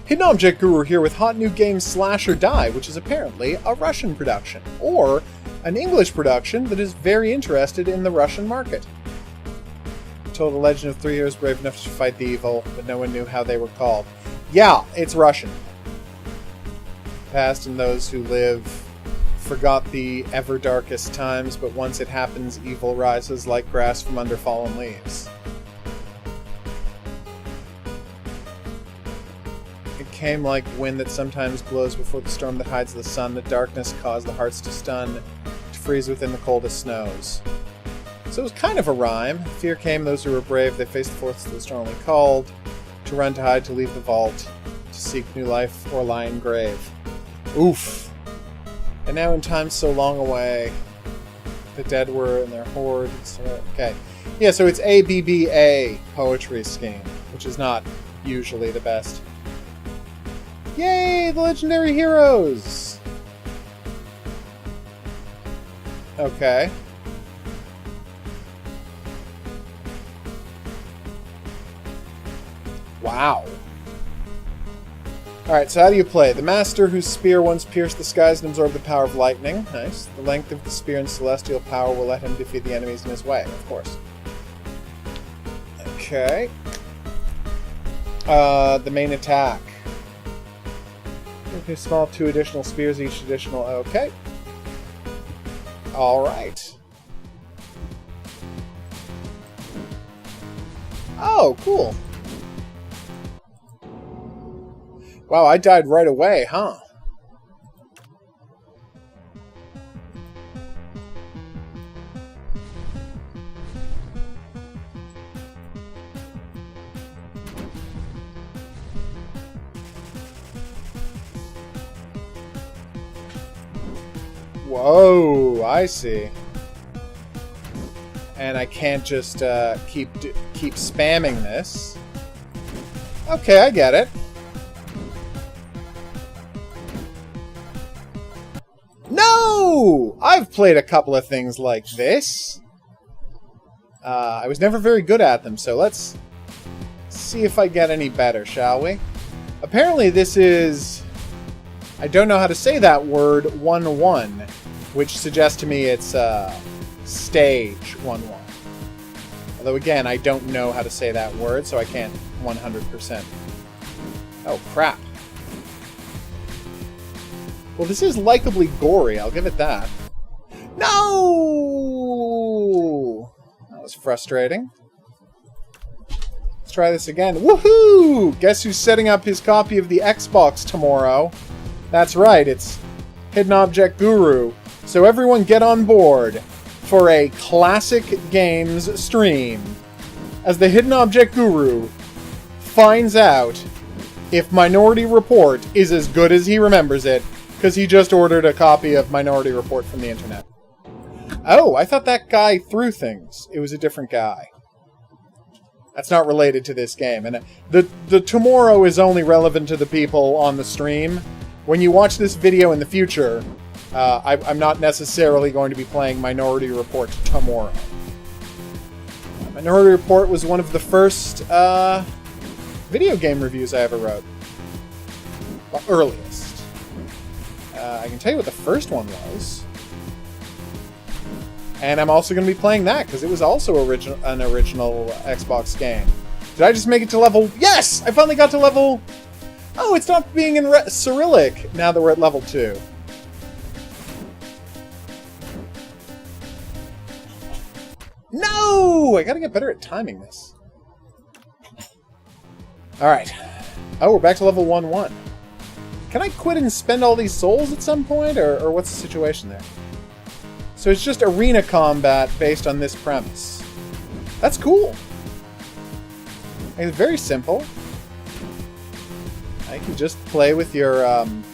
Hidden Object Guru here with hot new game Slash or Die, which is apparently a Russian production, or an English production that is very interested in the Russian market. Told the legend of three heroes brave enough to fight the evil, but no one knew how they were called. Yeah, it's Russian. Past and those who live forgot the ever darkest times, but once it happens, evil rises like grass from under fallen leaves. It came like wind that sometimes blows before the storm that hides the sun. The darkness caused the hearts to stun, to freeze within the coldest snows. So it was kind of a rhyme. Fear came, those who were brave, they faced the forces that strongly called, to run, to hide, to leave the vault, to seek new life or lie in grave. Oof. And now in time so long away, the dead were in their hordes. Okay. Yeah, so it's ABBA poetry scheme, which is not usually the best. Yay, the legendary heroes! Okay. Wow. Alright, so how do you play? The master whose spear once pierced the skies and absorbed the power of lightning. Nice. The length of the spear and celestial power will let him defeat the enemies in his way, of course. Okay. The main attack. Okay, small, 2 additional spears, each additional... Okay. Alright. Oh, cool. Wow, I died right away, huh? Whoa, I see. And I can't just keep spamming this. Okay, I get it. No! I've played a couple of things like this. I was never very good at them, so let's see if I get any better, shall we? Apparently this is... I don't know how to say that word, 1-1, which suggests to me it's stage 1-1. Although again, I don't know how to say that word, so I can't 100%. Oh, crap. Well, this is likably gory, I'll give it that. No! That was frustrating. Let's try this again. Woohoo! Guess who's setting up his copy of the Xbox tomorrow? That's right, it's Hidden Object Guru. So everyone get on board for a classic games stream as the Hidden Object Guru finds out if Minority Report is as good as he remembers it, because he just ordered a copy of Minority Report from the internet. Oh, I thought that guy threw things. It was a different guy. That's not related to this game. And the tomorrow is only relevant to the people on the stream. When you watch this video in the future, I'm not necessarily going to be playing Minority Report tomorrow. Minority Report was one of the first video game reviews I ever wrote. Well, earliest. I can tell you what the first one was. And I'm also going to be playing that, because it was also an original Xbox game. Did I just make it to level... Yes! I finally got to level... Oh, it's not being in Cyrillic now that we're at level 2. No! I gotta get better at timing this. Alright. Oh, we're back to level 1-1. Can I quit and spend all these souls at some point, or what's the situation there? So it's just arena combat based on this premise. That's cool. It's very simple. You can just play with your,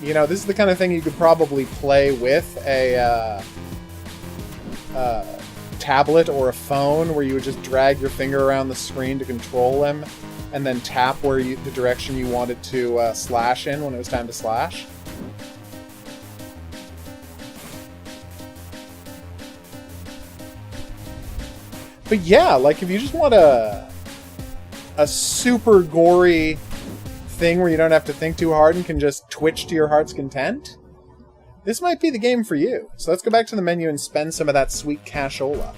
you know, this is the kind of thing you could probably play with a tablet or a phone, where you would just drag your finger around the screen to control them, and then tap where the direction you wanted to slash in when it was time to slash. But yeah, like if you just want a super gory thing where you don't have to think too hard and can just twitch to your heart's content, this might be the game for you. So let's go back to the menu and spend some of that sweet cashola.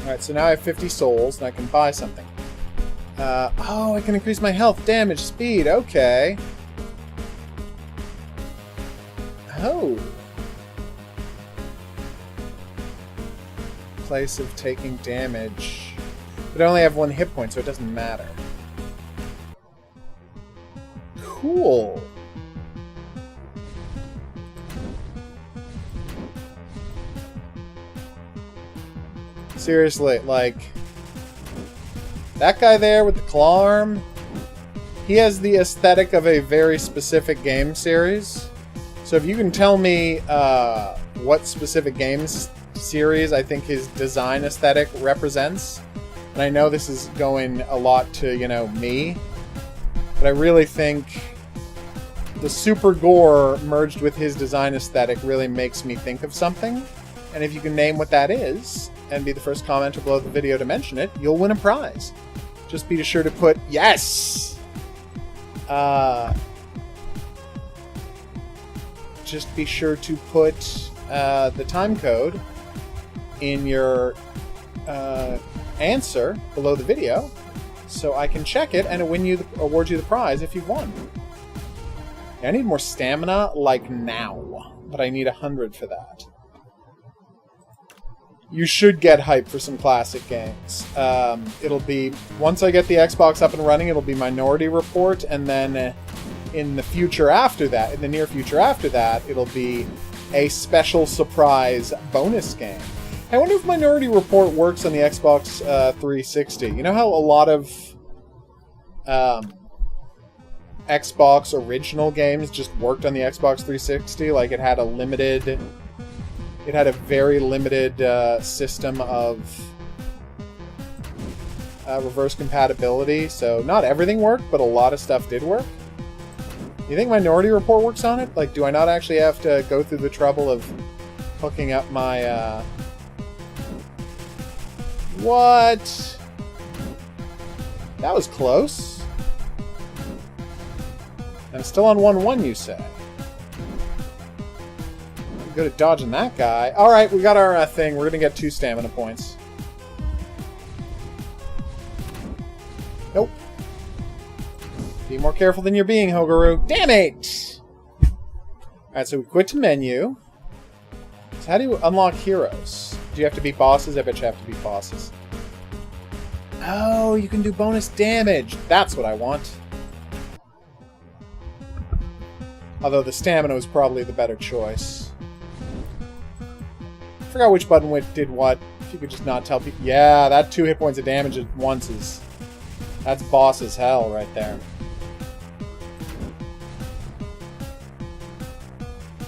Alright, so now I have 50 souls and I can buy something. Oh, I can increase my health, damage, speed. Okay. Oh. Place of taking damage. But I only have 1 hit point, so it doesn't matter. Cool. Seriously, like, that guy there with the claw arm, he has the aesthetic of a very specific game series. So if you can tell me what specific games series I think his design aesthetic represents, and I know this is going a lot to, you know, me, but I really think the super gore merged with his design aesthetic really makes me think of something. And if you can name what that is, and be the first commenter below the video to mention it, you'll win a prize. Just be sure to put yes! Just be sure to put the time code in your answer below the video so I can check it and award you the prize if you've won. I need more stamina, like now, but I need 100 for that. You should get hype for some classic games. It'll be, once I get the Xbox up and running, it'll be Minority Report, and then in the future after that, in the near future after that, it'll be a special surprise bonus game. I wonder if Minority Report works on the Xbox 360. You know how a lot of Xbox original games just worked on the Xbox 360? Like, it had a limited... It had a very limited system of reverse compatibility, so not everything worked, but a lot of stuff did work. You think Minority Report works on it? Like, do I not actually have to go through the trouble of hooking up my... What? That was close. I'm still on 1-1, you say? Good at dodging that guy. Alright, we got our thing. We're gonna get 2 stamina points. Nope. Be more careful than you're being, Hogaru. Damn it! Alright, so we quit to menu. So how do you unlock heroes? Do you have to beat bosses? I bet you have to beat bosses. Oh, you can do bonus damage. That's what I want. Although the stamina was probably the better choice. I forgot which button did what. If you could just not tell people. Yeah, that 2 hit points of damage at once is... That's boss as hell right there.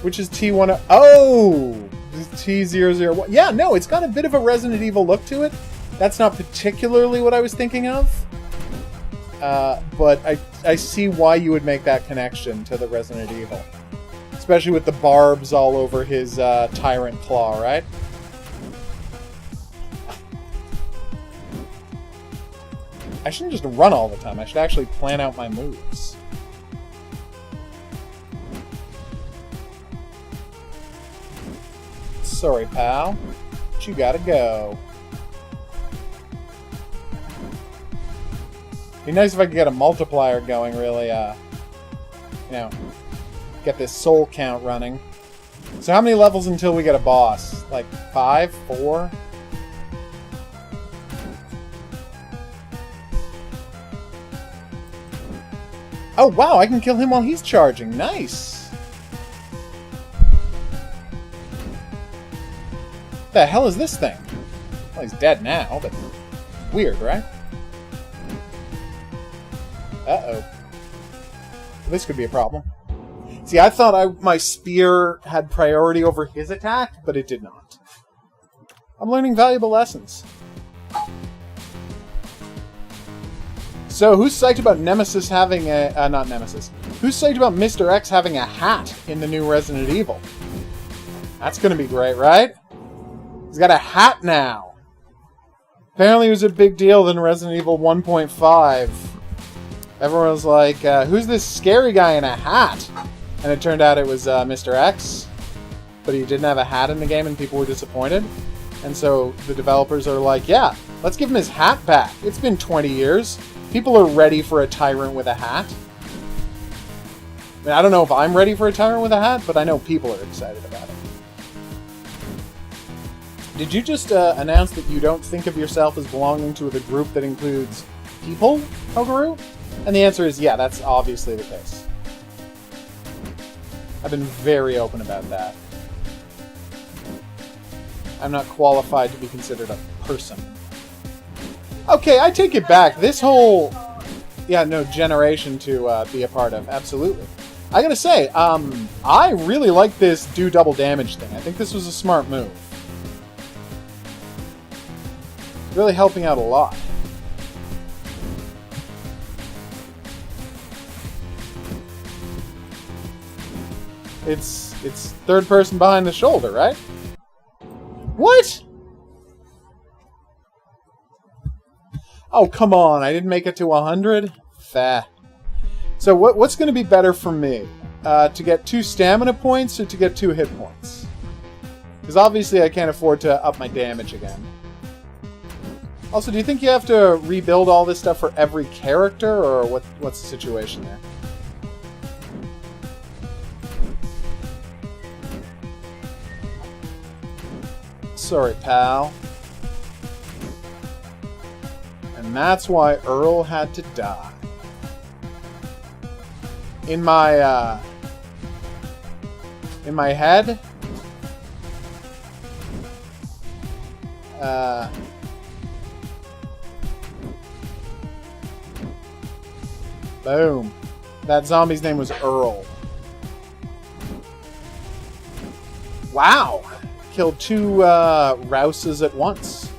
Which is T1... Oh! T001. Yeah, no, it's got a bit of a Resident Evil look to it. That's not particularly what I was thinking of. But I see why you would make that connection to the Resident Evil. Especially with the barbs all over his tyrant claw, right? I shouldn't just run all the time. I should actually plan out my moves. Sorry, pal. But you gotta go. Be nice if I could get a multiplier going, really, you know, get this soul count running. So how many levels until we get a boss? Like 5? 4? Oh, wow, I can kill him while he's charging. Nice! What the hell is this thing? Well, he's dead now, but weird, right? Uh-oh. This could be a problem. See, I thought my spear had priority over his attack, but it did not. I'm learning valuable lessons. So, who's psyched about Nemesis having a... not Nemesis. Who's psyched about Mr. X having a hat in the new Resident Evil? That's gonna be great, right? He's got a hat now. Apparently it was a big deal in Resident Evil 1.5. Everyone was like, who's this scary guy in a hat? And it turned out it was Mr. X. But he didn't have a hat in the game and people were disappointed. And so the developers are like, yeah, let's give him his hat back. It's been 20 years. People are ready for a tyrant with a hat. I mean, I don't know if I'm ready for a tyrant with a hat, but I know people are excited about it. Did you just announce that you don't think of yourself as belonging to the group that includes people, Hogaru? And the answer is yeah, that's obviously the case. I've been very open about that. I'm not qualified to be considered a person. Okay, I take it back. This whole... yeah, no, generation to be a part of. Absolutely. I gotta say, I really like this do double damage thing. I think this was a smart move. Really helping out a lot. It's third person behind the shoulder, right? What? Oh, come on. I didn't make it to 100? Fah. So what's going to be better for me? To get 2 stamina points or to get 2 hit points? Because obviously I can't afford to up my damage again. Also, do you think you have to rebuild all this stuff for every character, or what's the situation there? Sorry, pal. And that's why Earl had to die. In my head, boom. That zombie's name was Earl. Wow. Killed 2 Rouses at once.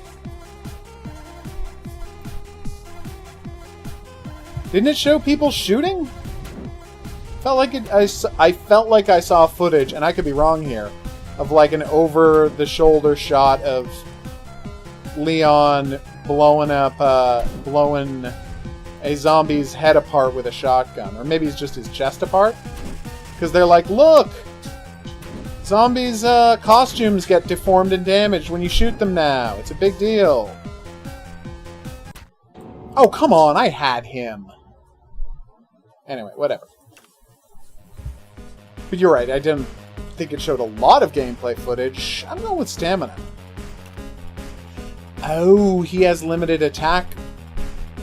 Didn't it show people shooting? Felt like it. I felt like I saw footage, and I could be wrong here, of like an over-the-shoulder shot of Leon blowing a zombie's head apart with a shotgun, or maybe it's just his chest apart. Because they're like, look, zombies' costumes get deformed and damaged when you shoot them now. It's a big deal. Oh, come on, I had him. Anyway, whatever. But you're right, I didn't think it showed a lot of gameplay footage. I'm going with stamina. Oh, he has limited attack.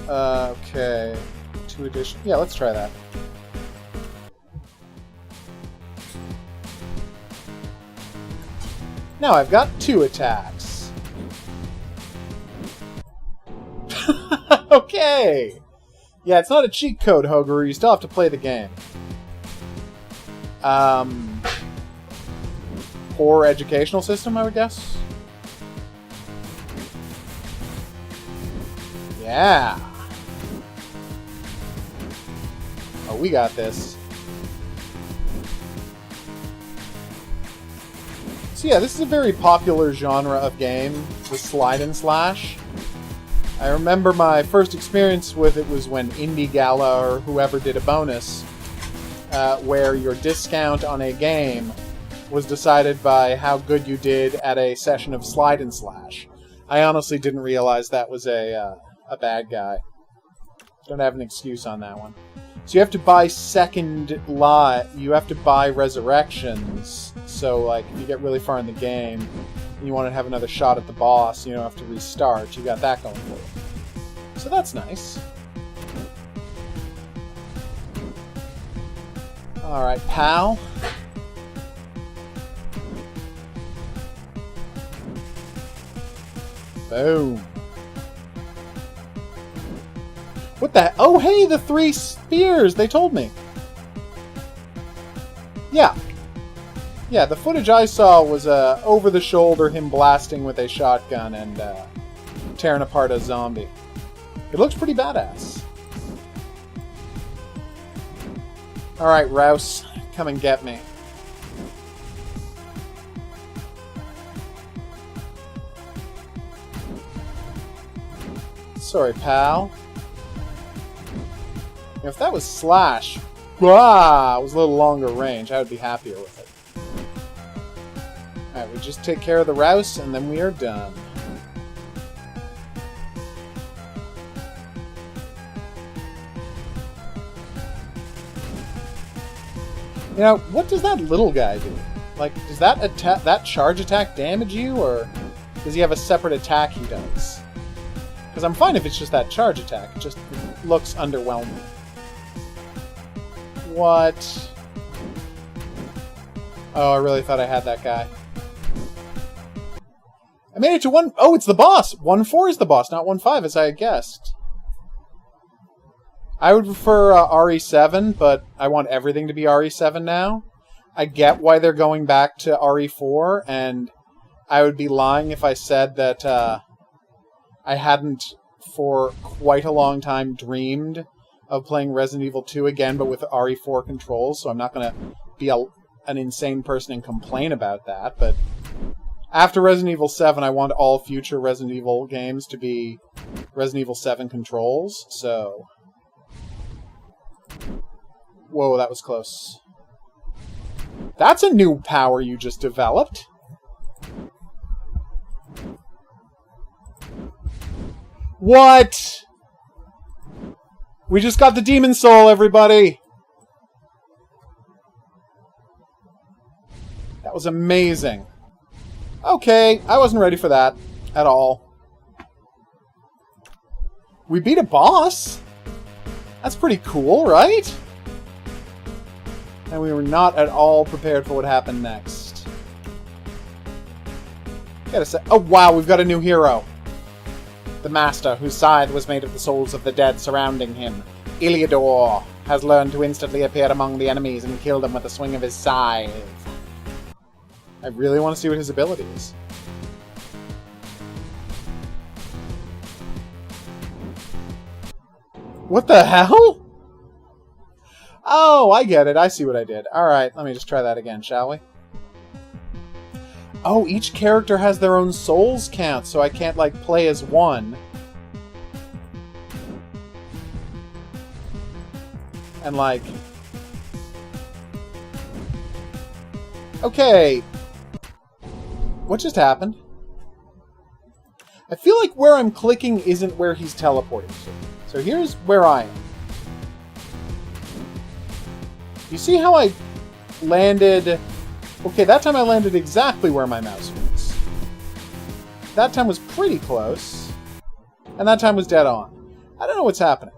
Okay. 2 addition. Yeah, let's try that. Now I've got 2 attacks. Okay! Yeah, it's not a cheat code, Hogaru. You still have to play the game. Poor educational system, I would guess. Yeah. Oh, we got this. So yeah, this is a very popular genre of game, the slide and slash. I remember my first experience with it was when Indie Gala or whoever did a bonus where your discount on a game was decided by how good you did at a session of slide and slash. I honestly didn't realize that was a bad guy. Don't have an excuse on that one. So you have to buy Second Life. You have to buy Resurrections. So, like, if you get really far in the game and you want to have another shot at the boss, you don't have to restart. You got that going for you. So that's nice. Alright, pal. Boom. What the... Oh, hey, the 3 spears! They told me. Yeah. Yeah, the footage I saw was over-the-shoulder him blasting with a shotgun and tearing apart a zombie. It looks pretty badass. Alright, Rouse. Come and get me. Sorry, pal. If that was Slash, it was a little longer range, I would be happier with it. Alright, we just take care of the Rouse, and then we are done. You know, what does that little guy do? Like, does that charge attack damage you, or does he have a separate attack he does? Because I'm fine if it's just that charge attack. It just looks underwhelming. What? Oh, I really thought I had that guy. I made it to 1... Oh, it's the boss! 1-4 is the boss, not 1-5, as I had guessed. I would prefer RE7, but I want everything to be RE7 now. I get why they're going back to RE4, and I would be lying if I said that I hadn't, for quite a long time, dreamed of playing Resident Evil 2 again, but with RE4 controls, so I'm not going to be an insane person and complain about that, but after Resident Evil 7, I want all future Resident Evil games to be Resident Evil 7 controls, so... Whoa, that was close. That's a new power you just developed. What? We just got the Demon Soul, everybody! That was amazing. Okay, I wasn't ready for that at all. We beat a boss? That's pretty cool, right? And we were not at all prepared for what happened next. Gotta say, oh wow, we've got a new hero. The Master, whose scythe was made of the souls of the dead surrounding him. Iliador has learned to instantly appear among the enemies and kill them with a swing of his scythe. I really want to see what his ability is. What the hell? Oh, I get it. I see what I did. Alright, let me just try that again, shall we? Oh, each character has their own souls count, so I can't, like, play as one. And, like... Okay. What just happened? I feel like where I'm clicking isn't where he's teleporting to. So here's where I am. You see how I landed... Okay, that time I landed exactly where my mouse was. That time was pretty close. And that time was dead on. I don't know what's happening.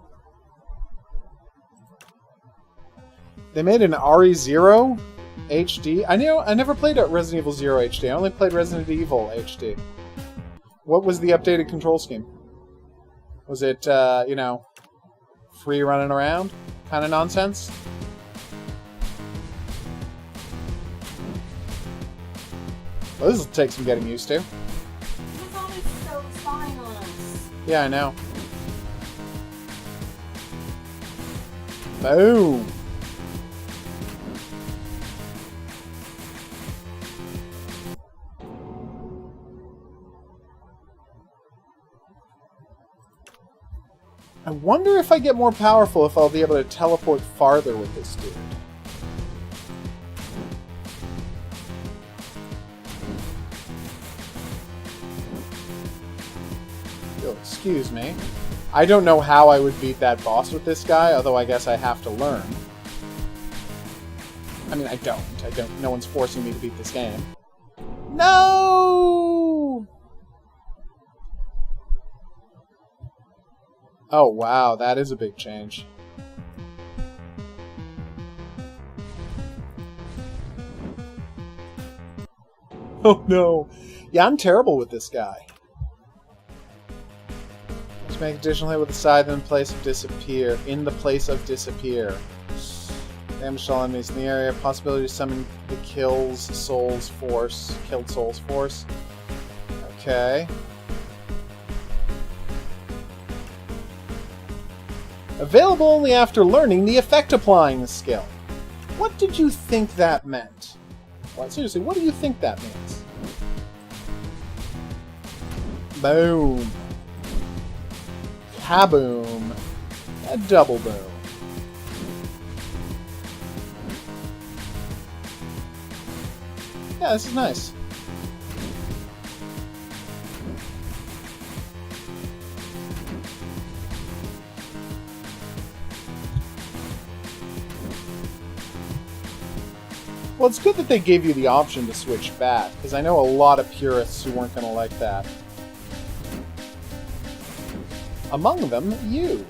They made an RE0 HD. I never played Resident Evil 0 HD. I only played Resident Evil HD. What was the updated control scheme? Was it, you know, free running around kind of nonsense? Well, this will take some getting used to. It's always so spineless. Yeah, I know. Boom! I wonder if I get more powerful if I'll be able to teleport farther with this dude. Oh, excuse me. I don't know how I would beat that boss with this guy, although I guess I have to learn. I mean, I don't. No one's forcing me to beat this game. No! Oh, wow, that is a big change. Oh, no. Yeah, I'm terrible with this guy. Let's make additional hit with the scythe in place of disappear. In the place of disappear. Damage to all enemies in the area. Possibility to summon the Killed Souls Force. Okay. Available only after learning the effect applying the skill. What did you think that meant? Well, seriously, what do you think that means? Boom. Kaboom. A double boom. Yeah, this is nice. Well, it's good that they gave you the option to switch back, because I know a lot of purists who weren't going to like that. Among them, you.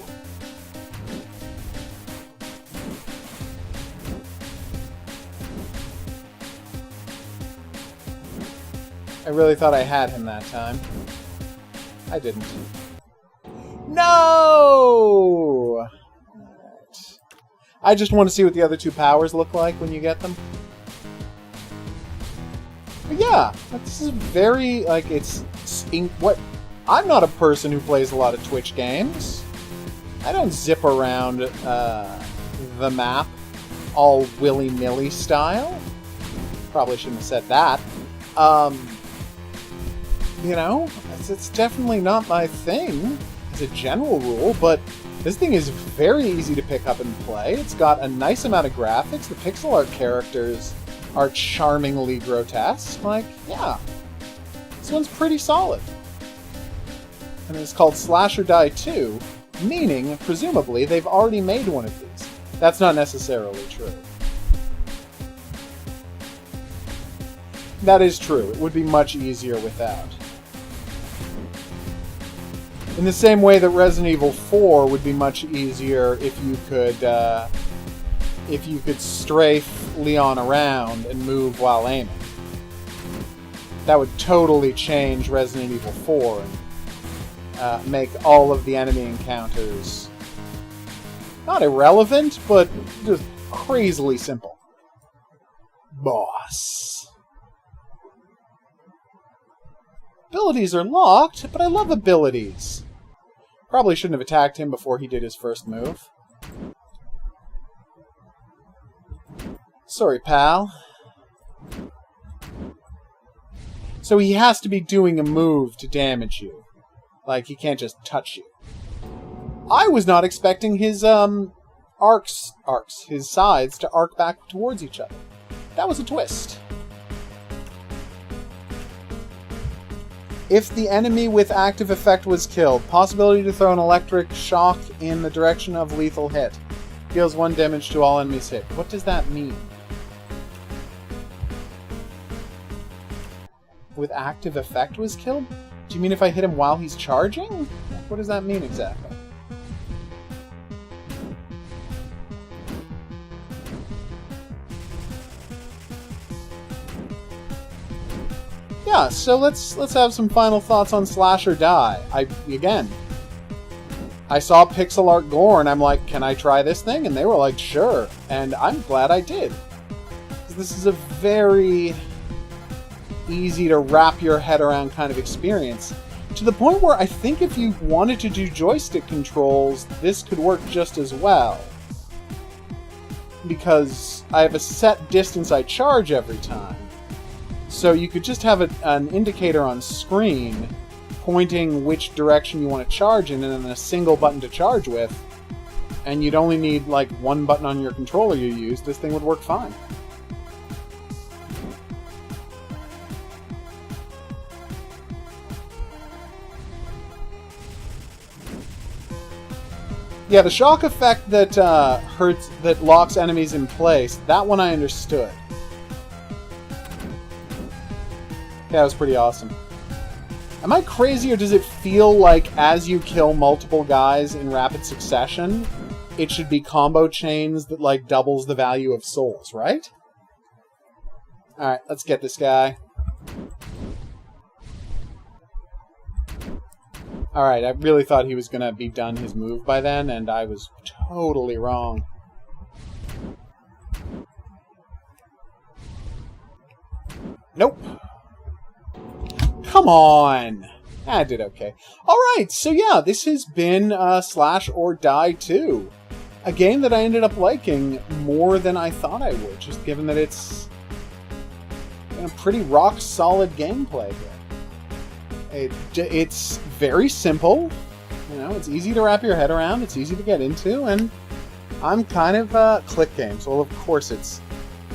I really thought I had him that time. I didn't. No! Alright. I just want to see what the other two powers look like when you get them. But yeah, this is very, like, it's... what? I'm not a person who plays a lot of Twitch games. I don't zip around the map all willy-nilly style. Probably shouldn't have said that. You know, it's definitely not my thing as a general rule, but this thing is very easy to pick up and play. It's got a nice amount of graphics. The pixel art characters are charmingly grotesque. Like, yeah, this one's pretty solid. And it's called Slash or Die 2, meaning, presumably, they've already made one of these. That's not necessarily true. That is true. It would be much easier without. In the same way that Resident Evil 4 would be much easier if you could strafe Leon around and move while aiming. That would totally change Resident Evil 4 and make all of the enemy encounters not irrelevant, but just crazily simple. Boss. Abilities are locked, but I love abilities. Probably shouldn't have attacked him before he did his first move. Sorry, pal. So he has to be doing a move to damage you. Like, he can't just touch you. I was not expecting his, his sides to arc back towards each other. That was a twist. If the enemy with active effect was killed, possibility to throw an electric shock in the direction of lethal hit. Deals 1 damage to all enemies hit. What does that mean? With active effect was killed? Do you mean if I hit him while he's charging? What does that mean exactly? Yeah, so let's have some final thoughts on Slash or Die. I saw pixel art gore and I'm like, can I try this thing? And they were like, sure. And I'm glad I did. This is a very easy to wrap your head around kind of experience. To the point where I think if you wanted to do joystick controls, this could work just as well. Because I have a set distance I charge every time. So you could just have an indicator on screen pointing which direction you want to charge in, and then a single button to charge with, and you'd only need like one button on your controller you use. This thing would work fine. Yeah, the shock effect that that locks enemies in place, that one I understood. Yeah, that was pretty awesome. Am I crazy, or does it feel like as you kill multiple guys in rapid succession, it should be combo chains that, like, doubles the value of souls, right? Alright, let's get this guy. Alright, I really thought he was gonna be done his move by then, and I was totally wrong. Nope. Come on! I did okay. Alright, so yeah, this has been Slash or Die 2. A game that I ended up liking more than I thought I would, just given that it's a pretty rock-solid gameplay here. It's very simple, you know, it's easy to wrap your head around, it's easy to get into, and I'm kind of click games. Well, of course it's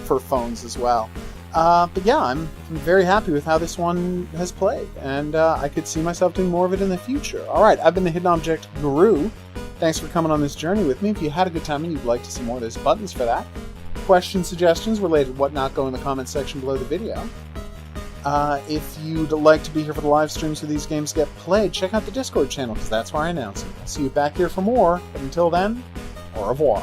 for phones as well. But yeah, I'm very happy with how this one has played, and I could see myself doing more of it in the future. Alright, I've been the Hidden Object Guru. Thanks for coming on this journey with me. If you had a good time and you'd like to see more, there's buttons for that. Questions, suggestions, related whatnot, go in the comments section below the video. If you'd like to be here for the live streams where these games get played, check out the Discord channel, because that's where I announce it. I'll see you back here for more, but until then, au revoir.